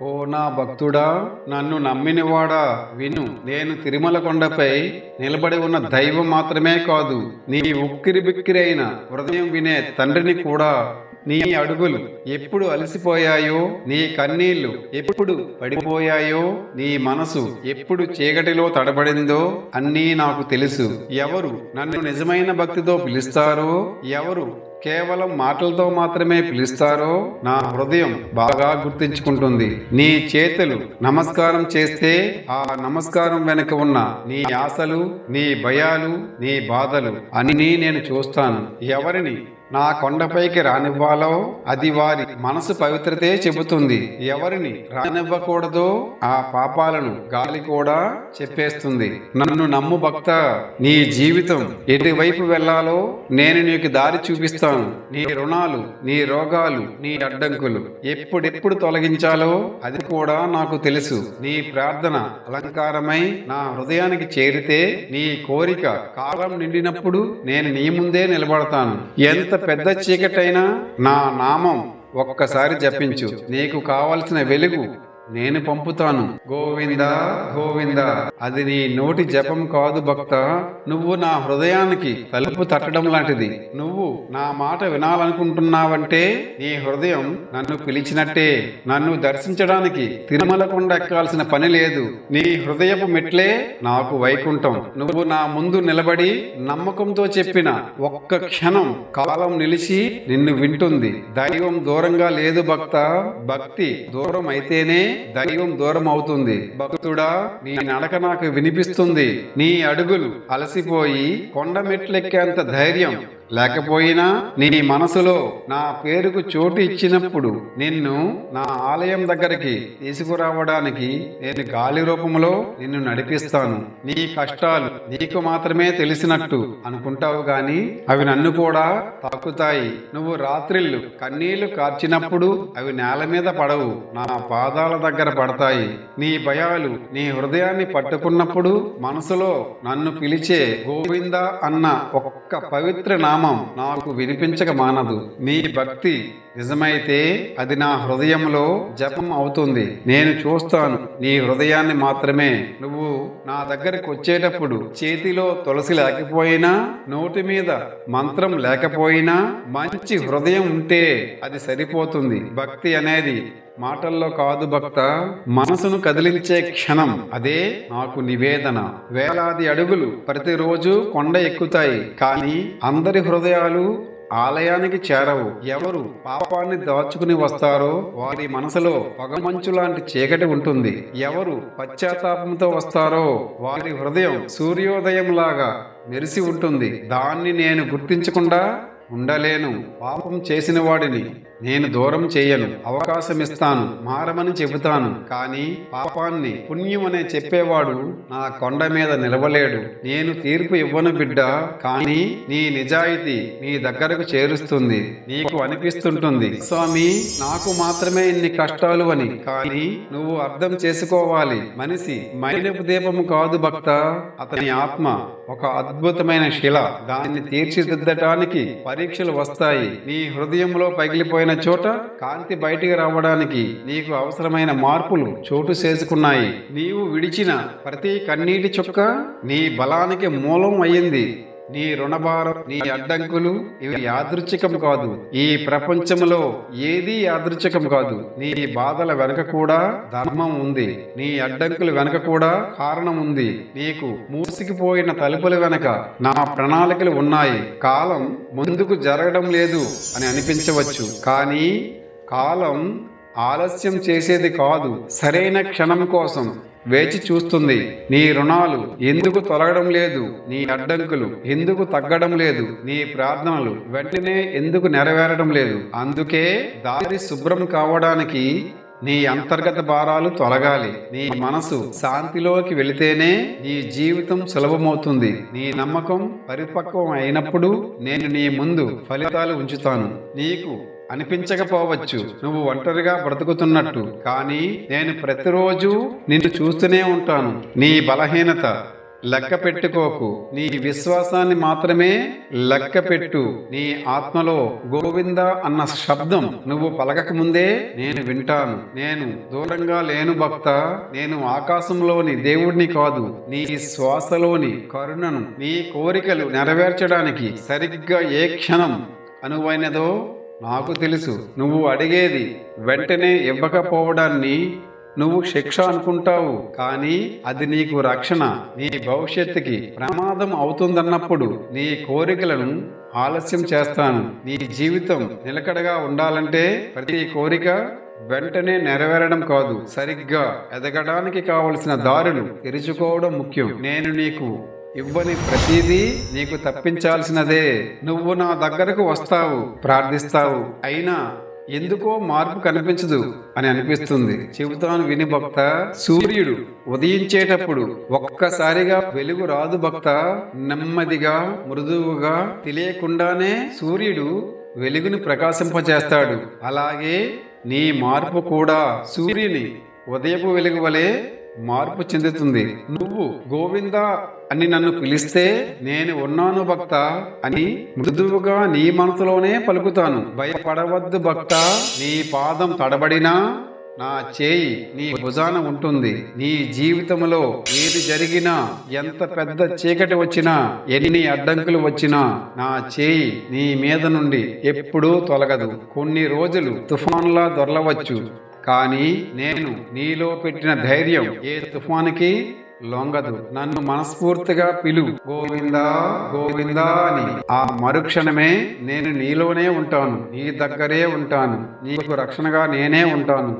ఓ నా భక్తుడా, నన్ను నమ్మినవాడా విను. నేను తిరుమల కొండపై నిలబడి ఉన్న దైవం మాత్రమే కాదు, నీ ఉక్కిరి బిక్కిరి అయిన హృదయం వినే తండ్రిని కూడా. నీ అడుగులు ఎప్పుడు అలసిపోయాయో, నీ కన్నీళ్లు ఎప్పుడు పడిపోయాయో, నీ మనసు ఎప్పుడు చీకటిలో తడబడిందో అన్నీ నాకు తెలుసు. ఎవరు నన్ను నిజమైన భక్తితో పిలుస్తారో, ఎవరు కేవలం మాటలతో మాత్రమే పిలుస్తారో నా హృదయం బాగా గుర్తించుకుంటుంది. నీ చేతులు నమస్కారం చేస్తే ఆ నమస్కారం వెనుక ఉన్న నీ ఆశలు, నీ భయాలు, నీ బాధలు అన్నీ నేను చూస్తాను. ఎవరిని నా కొండపైకి రానివ్వాలో అది వారి మనసు పవిత్రతే చెబుతుంది. ఎవరిని రానివ్వకూడదో ఆ పాపాలను గాలి కూడా చెప్పేస్తుంది. నన్ను నమ్ము భక్త, నీ జీవితం ఎటువైపు వెళ్లాలో నేను నీకు దారి చూపిస్తాను. నీ రుణాలు, నీ రోగాలు, నీ అడ్డంకులు ఎప్పుడెప్పుడు తొలగించాలో అది కూడా నాకు తెలుసు. నీ ప్రార్థన అలంకారమై నా హృదయానికి చేరితే, నీ కోరిక కాలం నిండినప్పుడు నేను నీ ముందే నిలబడతాను. ఎంత పెద్ద చీకటైనా నా నామం ఒక్కసారి జపించు, నీకు కావలసిన వెలుగు నేను పంపుతాను. గోవింద గోవింద, అది నీ నోటి జపం కాదు భక్త, నువ్వు నా హృదయానికి తలుపు తట్టడం లాంటిది. నువ్వు నా మాట వినాలనుకుంటున్నావంటే నీ హృదయం నన్ను పిలిచినట్టే. నన్ను దర్శించడానికి తిరుమల కొండ ఎక్కాల్సిన పని లేదు. నీ హృదయపు మెట్లే నాకు వైకుంఠం. నువ్వు నా ముందు నిలబడి నమ్మకంతో చెప్పిన ఒక్క క్షణం కాలం నిలిచి నిన్ను వింటుంది. దైవం దూరంగా లేదు భక్త, భక్తి దూరం అయితేనే దైవం దూరం అవుతుంది. భక్తుడా, నీ నడక నాకు వినిపిస్తుంది. నీ అడుగులు అలసిపోయి కొండ మెట్లెక్కేంత ధైర్యం లేకపోయినా నీ మనసులో నా పేరుకు చోటు ఇచ్చినప్పుడు నిన్ను నా ఆలయం దగ్గరికి తీసుకురావడానికి నేను గాలి రూపంలో నిన్ను నడిపిస్తాను. నీ కష్టాలు నీకు మాత్రమే తెలిసినట్టు అనుకుంటావు గాని అవి నన్ను కూడా తాకుతాయి. నువ్వు రాత్రిళ్ళు కన్నీళ్లు కార్చినప్పుడు అవి నేల మీద పడవు, నా పాదాల దగ్గర పడతాయి. నీ భయాలు నీ హృదయాన్ని పట్టుకున్నప్పుడు మనసులో నన్ను పిలిచే గోవింద అన్న ఒక్క పవిత్ర నామం నాకు వినిపించక మానదు. నీ భక్తి నిజమైతే అది నా హృదయంలో జపం అవుతుంది. నేను చూస్తాను నీ హృదయాన్ని మాత్రమే. నువ్వు నా దగ్గరికి వచ్చేటప్పుడు చేతిలో తులసి లేకపోయినా, నోటి మీద మంత్రం లేకపోయినా, మంచి హృదయం ఉంటే అది సరిపోతుంది. భక్తి అనేది మాటల్లో కాదు భక్త, మనసును కదిలించే క్షణం. అదే నాకు నివేదన. వేలాది అడుగులు ప్రతిరోజు కొండ ఎక్కుతాయి, కానీ అందరి హృదయాలు ఆలయానికి చేరవు. ఎవరు పాపాన్ని దాచుకుని వస్తారో వారి మనసులో పొగమంచు లాంటి చీకటి ఉంటుంది. ఎవరు పశ్చాత్తాపంతో వస్తారో వారి హృదయం సూర్యోదయం లాగా మెరిసి ఉంటుంది. దాన్ని నేను గుర్తించకుండా ఉండలేను. పాపం చేసిన వాడిని నేను దూరం చేయను, అవకాశం ఇస్తాను, మారమని చెబుతాను. కానీ పాపాన్ని పుణ్యం అనే చెప్పేవాడు నా కొండ మీద నిలవలేడు. నేను తీర్పు ఇవ్వను బిడ్డ, కానీ నీ నిజాయితీ నీ దగ్గరకు చేరుస్తుంది. నీకు అనిపిస్తుంటుంది, స్వామి నాకు మాత్రమే ఇన్ని కష్టాలు అని. కానీ నువ్వు అర్థం చేసుకోవాలి, మనిషి మైనపు దీపము కాదు భక్త, అతని ఆత్మ ఒక అద్భుతమైన శిల. దాన్ని తీర్చిదిద్దటానికి పరీక్షలు వస్తాయి. నీ హృదయంలో పగిలిపోయిన చోట కాంతి బయటికి రావడానికి నీకు అవసరమైన మార్పులు చోటు చేసుకున్నాయి. నీవు విడిచిన ప్రతి కన్నీటి చుక్క నీ బలానికి మూలం అయ్యింది. నీ రుణభారం, నీ అడ్డంకులు ఇవి యాదృచ్ఛికం కాదు. ఈ ప్రపంచంలో ఏదీ యాదృచ్ఛికం కాదు. నీ బాధల వెనక కూడా ధర్మం ఉంది. నీ అడ్డంకుల వెనక కూడా కారణం ఉంది. నీకు మూసికిపోయిన తలుపుల వెనక నా ప్రణాళికలు ఉన్నాయి. కాలం ముందుకు జరగడం లేదు అని అనిపించవచ్చు, కానీ కాలం ఆలస్యం చేసేది కాదు, సరైన క్షణం కోసం వేచి చూస్తుంది. నీ రుణాలు ఎందుకు తొలగడం లేదు, నీ అడ్డంకులు ఎందుకు తగ్గడం లేదు, నీ ప్రార్థనలు వెంటనే ఎందుకు నెరవేరడం లేదు? అందుకే దారి శుభ్రం కావడానికి నీ అంతర్గత భారాలు తొలగాలి. నీ మనసు శాంతిలోకి వెళితేనే నీ జీవితం సులభమవుతుంది. నీ నమ్మకం పరిపక్వం అయినప్పుడు నేను నీ ముందు ఫలితాలు ఉంచుతాను. నీకు అనిపించకపోవచ్చు నువ్వు ఒంటరిగా బ్రతుకుతున్నట్టు, కానీ నేను ప్రతిరోజు నిన్ను చూస్తూనే ఉంటాను. నీ బలహీనత లెక్క పెట్టుకోకు, నీ విశ్వాసాన్ని మాత్రమే లెక్క పెట్టు. నీ ఆత్మలో గోవింద అన్న శబ్దం నువ్వు పలకక ముందే నేను వింటాను. నేను దూరంగా లేను భక్త, నేను ఆకాశంలోని దేవుడిని కాదు, నీ శ్వాసలోని కరుణను. నీ కోరికలు నెరవేర్చడానికి సరిగ్గా ఏ క్షణం అనువైనదో నాకు తెలుసు. నువ్వు అడిగేది వెంటనే ఇవ్వకపోవడాన్ని నువ్వు శిక్ష అనుకుంటావు, కానీ అది నీకు రక్షణ. నీ భవిష్యత్తుకి ప్రమాదం అవుతుందన్నప్పుడు నీ కోరికలను ఆలస్యం చేస్తాను. నీ జీవితం నిలకడగా ఉండాలంటే ప్రతి కోరిక వెంటనే నెరవేరడం కాదు, సరిగ్గా ఎదగడానికి కావలసిన దారులు తెరుచుకోవడం ముఖ్యం. నేను నీకు ఇవ్వని ప్రతిదీ నీకు తప్పించాల్సినదే. నువ్వు నా దగ్గరకు వస్తావు, ప్రార్థిస్తావు, అయినా ఎందుకో మార్పు కనిపించదు అని అనిపిస్తుంది. చెబుతాను విని భక్త, సూర్యుడు ఉదయించేటప్పుడు ఒక్కసారిగా వెలుగు రాదు భక్త. నెమ్మదిగా, మృదువుగా, తెలియకుండానే సూర్యుడు వెలుగుని ప్రకాశింపజేస్తాడు. అలాగే నీ మార్పు కూడా సూర్యుని ఉదయపు వెలుగు వలె మార్పు చెందుతుంది. నువ్వు గోవింద అని నన్ను పిలిస్తే నేను ఉన్నాను భక్త అని మృదువుగా నీ మనసులోనే పలుకుతాను. భయపడవద్దు భక్త, నీ పాదం తడబడినా నా చేయి నీ భుజాన ఉంటుంది. నీ జీవితంలో ఏది జరిగినా, ఎంత పెద్ద చీకటి వచ్చినా, ఎన్ని అడ్డంకులు వచ్చినా నా చేయి నీ మీద నుండి ఎప్పుడూ తొలగదు. కొన్ని రోజులు తుఫాన్లా దొరలవచ్చు, కానీ నేను నీలో పెట్టిన ధైర్యం ఏ తుఫానుకి లొంగదు. నన్ను మనస్ఫూర్తిగా పిలు, గోవిందా గోవిందా అని. ఆ మరుక్షణమే నేను నీలోనే ఉంటాను, నీ దగ్గరే ఉంటాను, నీకు రక్షణగా నేనే ఉంటాను.